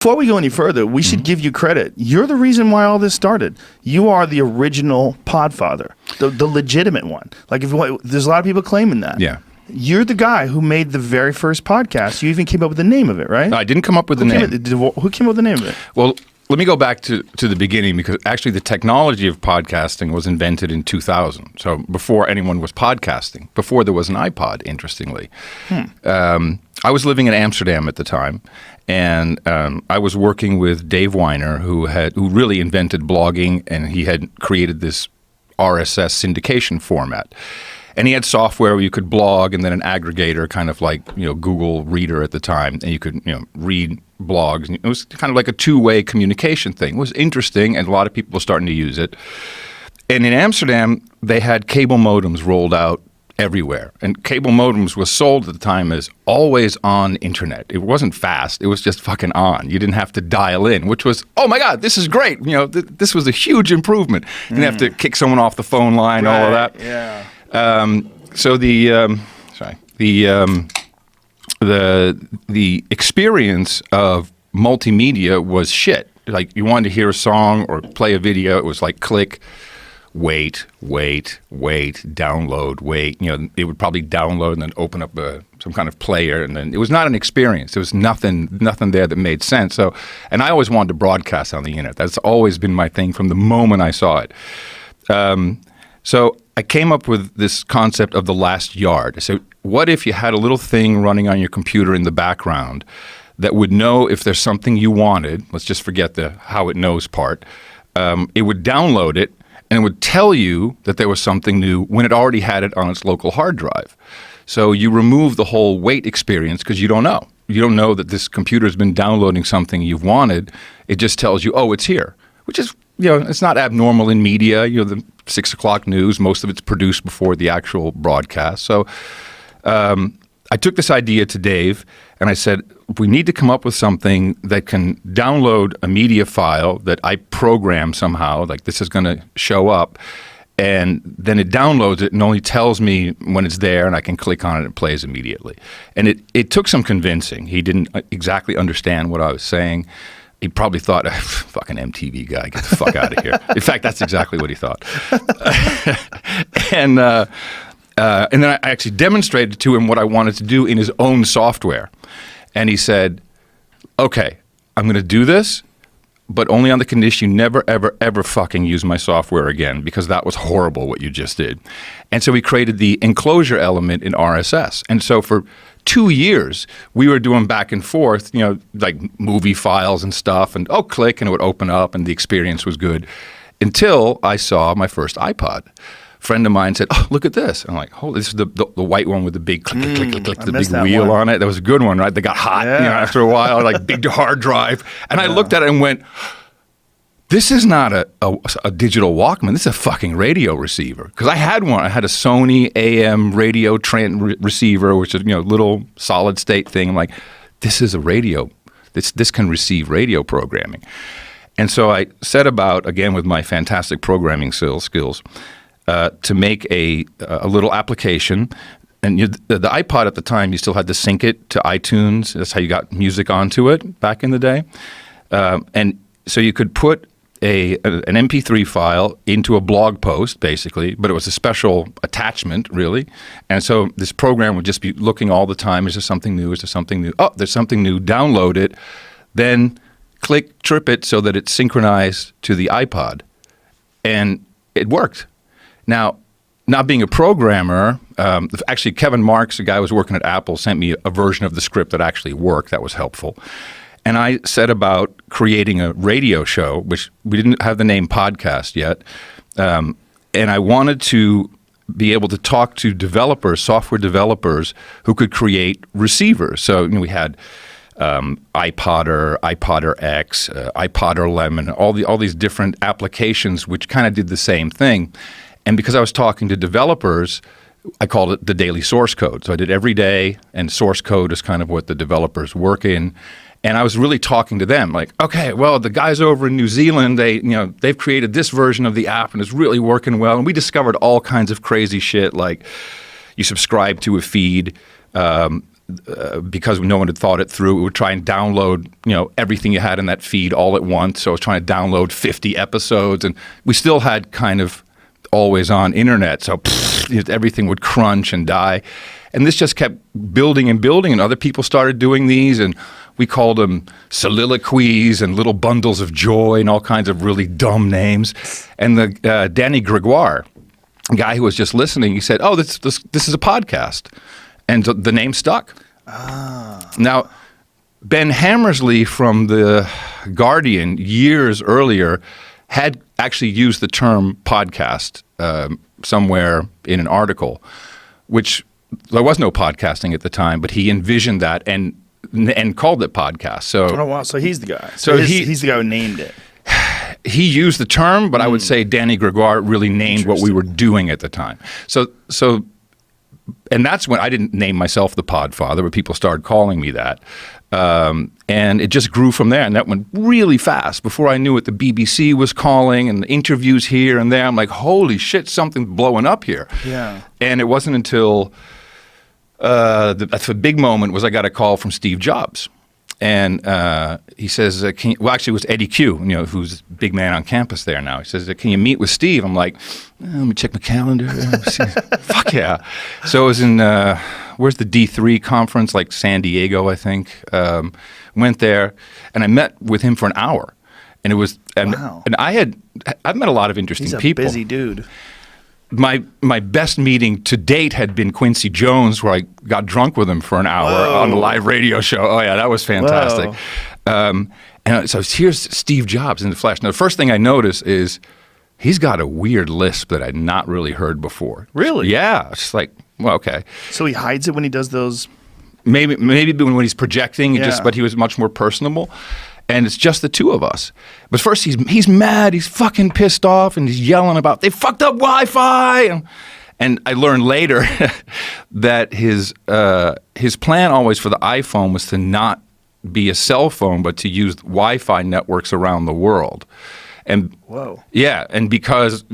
Before we go any further, we should give you credit. You're the reason why all this started. You are the original podfather, the legitimate one. Like, there's a lot of people claiming that. Yeah. You're the guy who made the very first podcast. You even came up with the name of it, right? I didn't come up with the name. Who came up with the name of it? Well, let me go back to the beginning, because actually the technology of podcasting was invented in 2000. So before anyone was podcasting, before there was an iPod, interestingly. I was living in Amsterdam at the time, and I was working with Dave Weiner, who really invented blogging, and he had created this RSS syndication format. And he had software where you could blog, and then an aggregator, kind of like Google Reader at the time, and you could read blogs. It was kind of like a two-way communication thing. It was interesting, and a lot of people were starting to use it. And in Amsterdam, they had cable modems rolled out everywhere. And cable modems was sold at the time as always on internet. It wasn't fast. It was just fucking on. You didn't have to dial in, which was, oh my God, this is great. This was a huge improvement. You didn't have to kick someone off the phone line, all of that. Yeah. So the experience of multimedia was shit. Like, you wanted to hear a song or play a video, it was like click, wait, download, wait. It would probably download and then open up some kind of player, and then it was not an experience. There was nothing there that made sense. So, and I always wanted to broadcast on the internet. That's always been my thing from the moment I saw it. So I came up with this concept of the last yard. So what if you had a little thing running on your computer in the background that would know if there's something you wanted? Let's just forget the how it knows part. It would download it, and it would tell you that there was something new when it already had it on its local hard drive. So you remove the whole wait experience, because you don't know. You don't know that this computer's been downloading something you've wanted. It just tells you, oh, it's here, which is, it's not abnormal in media. The 6 o'clock news, most of it's produced before the actual broadcast. So I took this idea to Dave, and I said, we need to come up with something that can download a media file that I program somehow, like this is going to show up, and then it downloads it and only tells me when it's there, and I can click on it and it plays immediately. And it took some convincing. He didn't exactly understand what I was saying. He probably thought, fucking MTV guy, get the fuck out of here. In fact, that's exactly what he thought. And then I actually demonstrated to him what I wanted to do in his own software. And he said, okay, I'm going to do this, but only on the condition you never, ever, ever fucking use my software again, because that was horrible what you just did. And so we created the enclosure element in RSS. And so for 2 years, we were doing back and forth, like movie files and stuff, and click, and it would open up, and the experience was good, until I saw my first iPod. A friend of mine said, oh, look at this. I'm like, oh, this is the white one with the big click, the big wheel on it. That was a good one, right? They got hot after a while, like big hard drive. And I looked at it and went, this is not a digital Walkman. This is a fucking radio receiver. Because I had one. I had a Sony AM radio receiver, which is little solid state thing. I'm like, this is a radio. This can receive radio programming. And so I set about, again with my fantastic programming skills, to make a little application. And the iPod at the time, you still had to sync it to iTunes. That's how you got music onto it back in the day. And so you could put an MP3 file into a blog post, basically, but it was a special attachment, really. And so this program would just be looking all the time, is there something new, is there something new? Oh, there's something new, download it, then click, trip it so that it's synchronized to the iPod. And it worked. Now, not being a programmer, actually Kevin Marks, the guy who was working at Apple, sent me a version of the script that actually worked. That was helpful. And I set about creating a radio show, which we didn't have the name podcast yet. And I wanted to be able to talk to developers, software developers, who could create receivers. So we had iPodder, iPodder X, iPodder Lemon, all these different applications which kind of did the same thing. And because I was talking to developers, I called it the daily source code. So I did every day, and source code is kind of what the developers work in. And I was really talking to them, like, okay, well, the guys over in New Zealand, they've created this version of the app, and it's really working well. And we discovered all kinds of crazy shit, like you subscribe to a feed, because no one had thought it through, it would try and download, everything you had in that feed all at once. So I was trying to download 50 episodes, and we still had kind of always on internet. So everything would crunch and die. And this just kept building and building, and other people started doing these, and we called them soliloquies and little bundles of joy and all kinds of really dumb names. And the Danny Gregoire, a guy who was just listening, he said, "Oh, this is a podcast," and the name stuck. Now, Ben Hammersley from the Guardian years earlier had actually used the term podcast somewhere in an article, which there was no podcasting at the time, but he envisioned that and called it podcast. So, oh wow! So he's the guy. So he's the guy who named it. He used the term, but I would say Danny Gregoire really named what we were doing at the time. So, and that's when I didn't name myself the Podfather, but people started calling me that. And it just grew from there, and that went really fast. Before I knew it, the BBC was calling, and the interviews here and there. I'm like, holy shit, something's blowing up here. Yeah. And it wasn't until the big moment was I got a call from Steve Jobs. And he says, actually it was Eddie Q, who's the big man on campus there now. He says, can you meet with Steve? I'm like, let me check my calendar. Fuck yeah. So it was in, where's the D3 conference? Like San Diego, I think. Went there, and I met with him for an hour. And it was, wow. And I've met a lot of interesting people. He's a busy dude. My best meeting to date had been Quincy Jones, where I got drunk with him for an hour on a live radio show. Oh yeah, that was fantastic. And so here's Steve Jobs in the flesh. Now the first thing I notice is he's got a weird lisp that I'd not really heard before. Really? Yeah. It's just like, well, okay. So he hides it when he does those. Maybe when he's projecting, but he was much more personable. And it's just the two of us. But first he's mad, he's fucking pissed off, and he's yelling about, they fucked up Wi-Fi. And I learned later that his plan always for the iPhone was to not be a cell phone, but to use Wi-Fi networks around the world. And whoa. Yeah, and because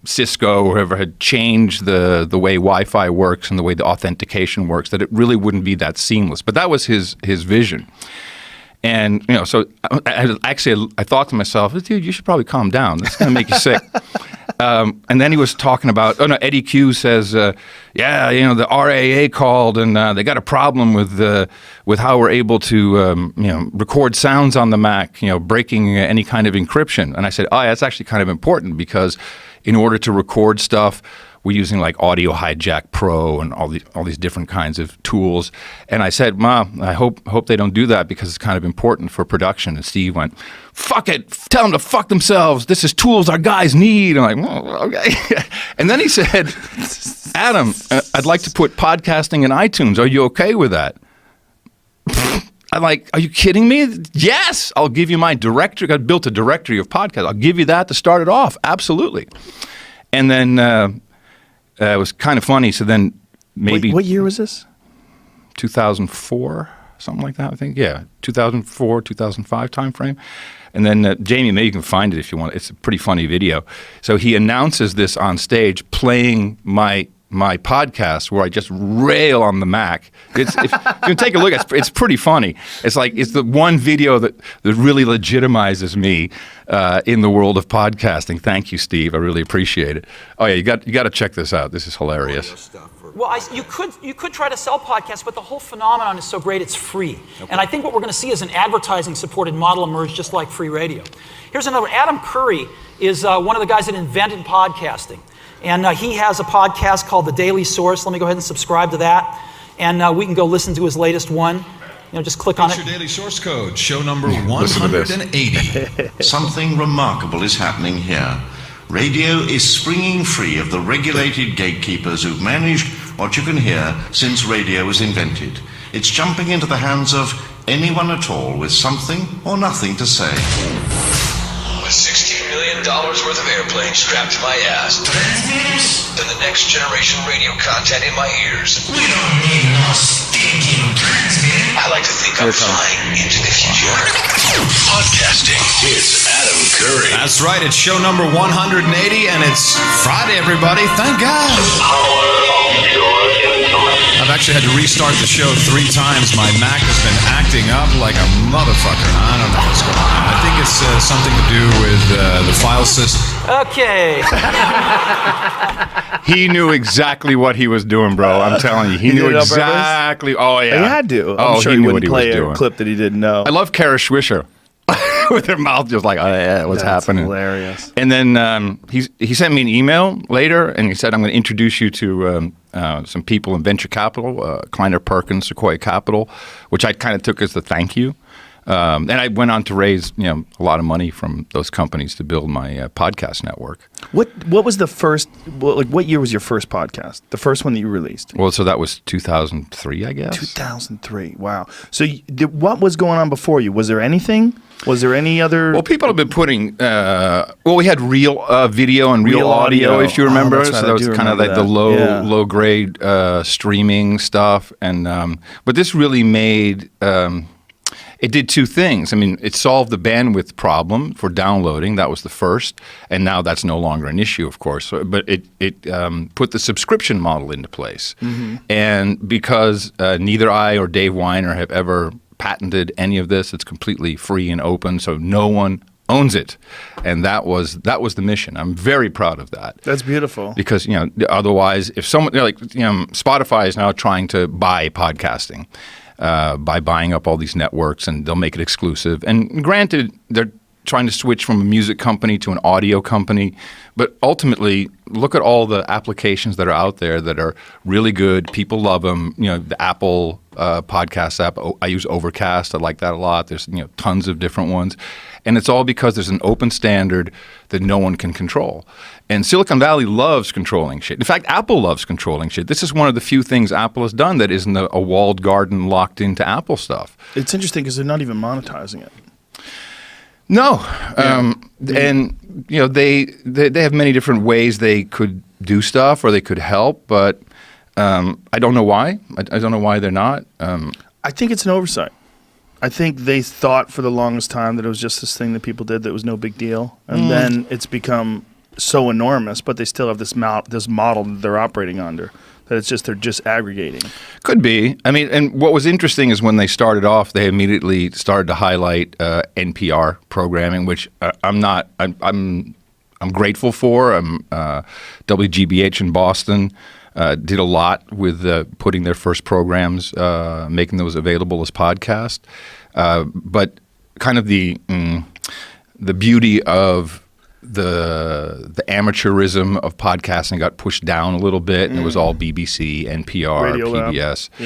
Cisco or whoever had changed the way Wi-Fi works and the way the authentication works, that it really wouldn't be that seamless. But that was his vision. And, so I thought to myself, dude, you should probably calm down. That's going to make you sick. And then he was talking about, Eddie Q says, the RAA called and they got a problem with how we're able to, record sounds on the Mac, breaking any kind of encryption. And I said, that's actually kind of important because in order to record stuff, we're using like Audio Hijack Pro and all these different kinds of tools. And I said, Ma, I hope they don't do that because it's kind of important for production. And Steve went, fuck it, tell them to fuck themselves. This is tools our guys need. I'm like, oh, okay. And then he said, Adam, I'd like to put podcasting in iTunes. Are you okay with that? I'm like, are you kidding me? Yes, I'll give you my directory. I built a directory of podcasts. I'll give you that to start it off. Absolutely. And then it was kind of funny. So then maybe... What year was this? 2004, something like that, I think. Yeah, 2004, 2005 timeframe. And then, Jamie, maybe you can find it if you want. It's a pretty funny video. So he announces this on stage playing my podcast where I just rail on the Mac. If you take a look, it's pretty funny. It's the one video that really legitimizes me in the world of podcasting. Thank you, Steve. I really appreciate it. Oh yeah, you got to check this out. This is hilarious. Well, you could try to sell podcasts, but the whole phenomenon is so great it's free. Okay. And I think what we're going to see is an advertising-supported model emerge just like free radio. Here's another. Adam Curry is one of the guys that invented podcasting. And he has a podcast called The Daily Source. Let me go ahead and subscribe to that. And we can go listen to his latest one. Just click on it. Your daily source code, show number 180. Something remarkable is happening here. Radio is springing free of the regulated gatekeepers who've managed what you can hear since radio was invented. It's jumping into the hands of anyone at all with something or nothing to say. With $16 million worth of airplanes strapped to my ass, and the next generation radio content in my ears. We don't need no stinking transmitter. I like to think I'm flying into the future. Podcasting is Adam Curry. That's right. It's show number 180, and it's Friday, everybody. Thank God. Power of your intellect. I've actually had to restart the show 3 times. My Mac has been acting up like a motherfucker. I don't know what's going on. I think it's something to do with the file system. Okay. He knew exactly what he was doing, bro. I'm telling you, he knew did it on purpose? exactly. Oh yeah, He had to. Oh, I'm sure he he knew what wouldn't he was play a doing. clip that he didn't know. I love Kara Swisher with her mouth just like, oh yeah, what's That's happening? hilarious. And then he sent me an email later, and he said, I'm going to introduce you to some people in venture capital, Kleiner Perkins, Sequoia Capital, which I kind of took as the thank you. And I went on to raise a lot of money from those companies to build my podcast network. What was the first? What year was your first podcast? The first one that you released? Well, so that was 2003, I guess. 2003. Wow. So what was going on before you? Was there anything? Was there any other? Well, people have been putting. We had real video and real Real audio, audio. if you Oh, remember. that's right, So I that was do kind of like remember the that. Yeah. low grade streaming stuff, and but this really made. It did 2 things. I mean, it solved the bandwidth problem for downloading. That was the first, and now that's no longer an issue, of course. But it put the subscription model into place, and because neither I or Dave Weiner have ever patented any of this, it's completely free and open, so no one owns it, and that was the mission. I'm very proud of that. That's beautiful. Because otherwise, if someone Spotify is now trying to buy podcasting. By buying up all these networks, and they'll make it exclusive. And granted, they're trying to switch from a music company to an audio company, but ultimately, look at all the applications that are out there that are really good. People love them. The Apple podcast app. I use Overcast. I like that a lot. There's tons of different ones, and it's all because there's an open standard that no one can control. And Silicon Valley loves controlling shit. In fact, Apple loves controlling shit. This is one of the few things Apple has done that isn't a walled garden locked into Apple stuff. It's interesting because they're not even monetizing it. No, and they have many different ways they could do stuff or they could help, but I don't know why. I don't know why they're not. I think it's an oversight. I think they thought for the longest time that it was just this thing that people did that was no big deal, and then it's become so enormous. But they still have this model that they're operating under. That they're just aggregating. Could be. I mean, and what was interesting is when they started off, they immediately started to highlight NPR programming, which I'm grateful for. WGBH in Boston did a lot with putting their first programs, making those available as podcasts. But kind of the beauty of the amateurism of podcasting got pushed down a little bit, and it was all BBC, NPR, Radio Lab. PBS. Yeah.